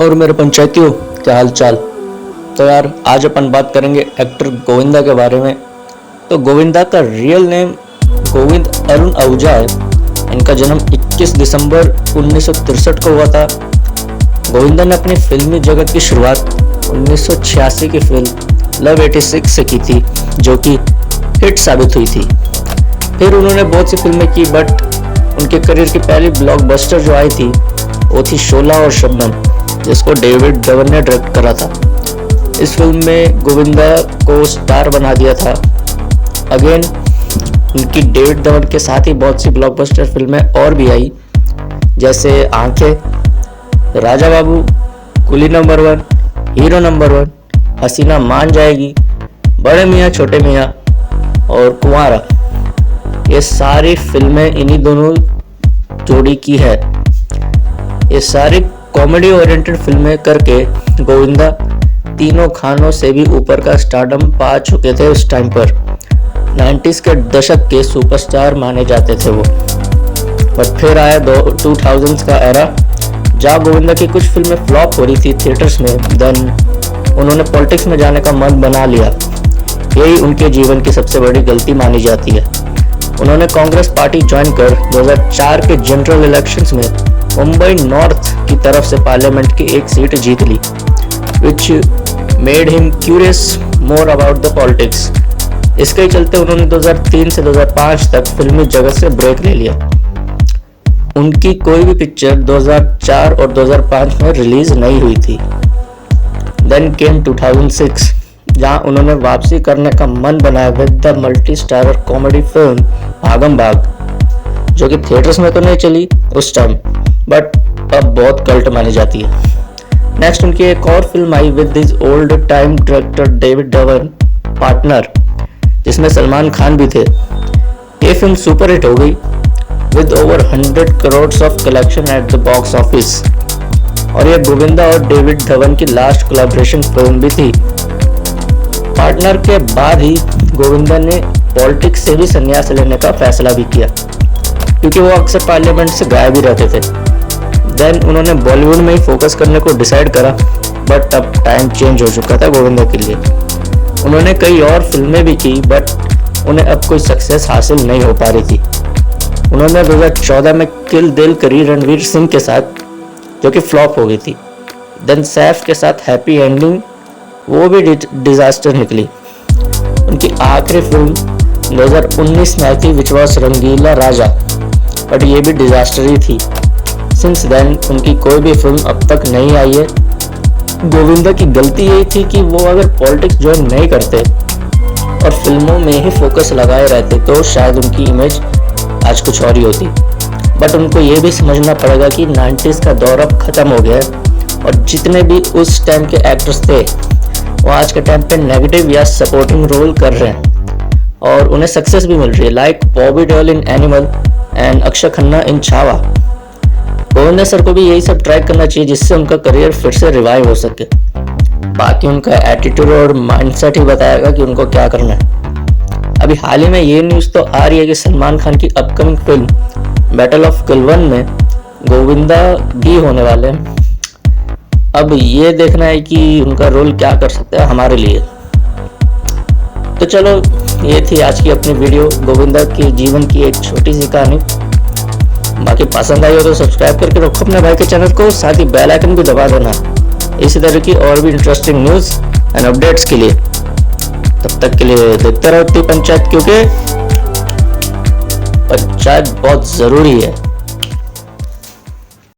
और मेरे पंचायतियों, क्या हाल चाल। तो यार आज अपन बात करेंगे एक्टर गोविंदा के बारे में। तो गोविंदा का रियल नेम गोविंद अरुण आहूजा है। इनका जन्म 21 दिसंबर 1963 को हुआ था। गोविंदा ने अपनी फिल्मी जगत की शुरुआत 1986 की फिल्म लव 86 से की थी, जो कि हिट साबित हुई थी। फिर उन्होंने बहुत सी फिल्में की, बट उनके करियर की पहली ब्लॉकबस्टर जो आई थी वो थी शोला और शबनम, जिसको डेविड धवन ने डायरेक्ट करा था। इस फिल्म में गोविंदा को स्टार बना दिया था। अगेन उनकी डेविड धवन के साथ ही बहुत सी ब्लॉकबस्टर फिल्में और भी आई, जैसे आंखें, राजा बाबू, कुली नंबर 1, हीरो नंबर 1, हसीना मान जाएगी, बड़े मियाँ छोटे मियाँ और कुंवारा। ये सारी फिल्में इन्हीं दोनों जोड़ी की है। ये सारी कॉमेडी ओरिएंटेड फिल्में करके गोविंदा तीनों खानों से भी ऊपर का स्टारडम पा चुके थे। उस टाइम पर 90s के दशक के सुपरस्टार माने जाते थे वो। बट फिर आया 2000s का एरा, जहाँ गोविंदा की कुछ फिल्में फ्लॉप हो रही थी थिएटर्स में। देन उन्होंने पॉलिटिक्स में जाने का मन बना लिया। यही उनके जीवन की सबसे बड़ी गलती मानी जाती है। उन्होंने कांग्रेस पार्टी ज्वाइन कर 2004 के जनरल इलेक्शंस में मुंबई नॉर्थ की तरफ से पार्लियामेंट की एक सीट जीत ली, which made him curious more about the politics. इसके ही चलते उन्होंने 2003 से 2005 तक फिल्मी जगत से ब्रेक ले लिया। उनकी कोई भी पिक्चर 2004 और 2005 में रिलीज नहीं हुई थी। देन केम 2006, जहां उन्होंने वापसी करने का मन बनाया with the multi starrer comedy film Bhagam Bhag, जो कि थिएटर्स में तो नहीं चली उस टाइम, बट अब बहुत कल्ट मानी जाती है। नेक्स्ट उनकी एक और film I with his old time director David Dhawan, partner, जिसमें सलमान खान भी थे। ये फिल्म सुपर हिट हो गई with over 100 crore of collection at the box office, और ये गोविंदा और डेविड धवन की लास्ट कोलैबोरेशन फिल्म भी थी। पार्टनर के बाद ही गोविंदा ने पॉलिटिक्स से भी संन्यास लेने का फैसला भी किया, क्योंकि वो अक्सर पार्लियामेंट से गायब भी रहते थे। देन उन्होंने बॉलीवुड में ही फोकस करने को डिसाइड करा, बट अब टाइम चेंज हो चुका था गोविंदा के लिए। उन्होंने कई और फिल्में भी की, बट उन्हें अब कोई सक्सेस हासिल नहीं हो पा रही थी। उन्होंने 2014 में किल दिल करी रणवीर सिंह के साथ, जो कि फ्लॉप हो गई थी। देन सैफ के साथ हैप्पी एंडिंग, वो भी डिजास्टर निकली। उनकी आखिरी फिल्म 2019 में आई थी, which was Rangeela Raja, but ये भी डिजास्टर ही थी। सिंस देन उनकी कोई भी फिल्म अब तक नहीं आई है। गोविंदा की गलती यही थी कि वो अगर पॉलिटिक्स ज्वाइन नहीं करते और फिल्मों में ही फोकस लगाए रहते तो शायद उनकी इमेज आज कुछ और ही होती। बट उनको ये भी समझना पड़ेगा कि 90s का दौर अब खत्म हो गया है, और जितने भी उस टाइम के एक्टर्स थे वो आज के टाइम पे नेगेटिव या सपोर्टिंग रोल कर रहे हैं, और उन्हें सक्सेस भी मिल रही है, like Bobby Deol in Animal and Akshaye Khanna in Chhaava. Govinda sir को भी यही सब ट्राई करना चाहिए, जिससे उनका करियर फिर से रिवाइव हो सके। बाकी उनका एटीट्यूड और माइंडसेट ही बताएगा कि उनको क्या करना है। अभी हाल ही में ये न्यूज़ तो आ रही है कि सलमान खान की अपकमिंग फिल्म बैटल ऑफ कुल-1 में गोविंदा भी होने वाले हैं। अब ये देखना है कि उनका रोल क्या कर सकता है हमारे लिए। तो चलो, ये थी आज की अपनी वीडियो, गोविंदा के जीवन की एक छोटी सी कहानी। बाकी पसंद आई हो तो सब्सक्राइब करके रखो अपने भाई के चैनल को, साथ ही बेल आइकन भी दबा देना इसी तरह की और भी इंटरेस्टिंग न्यूज़ एंड अपडेट्स के लिए। तब तक के लिए देखते रहो पंचायत, क्योंकि पंचायत बहुत ज़रूरी है।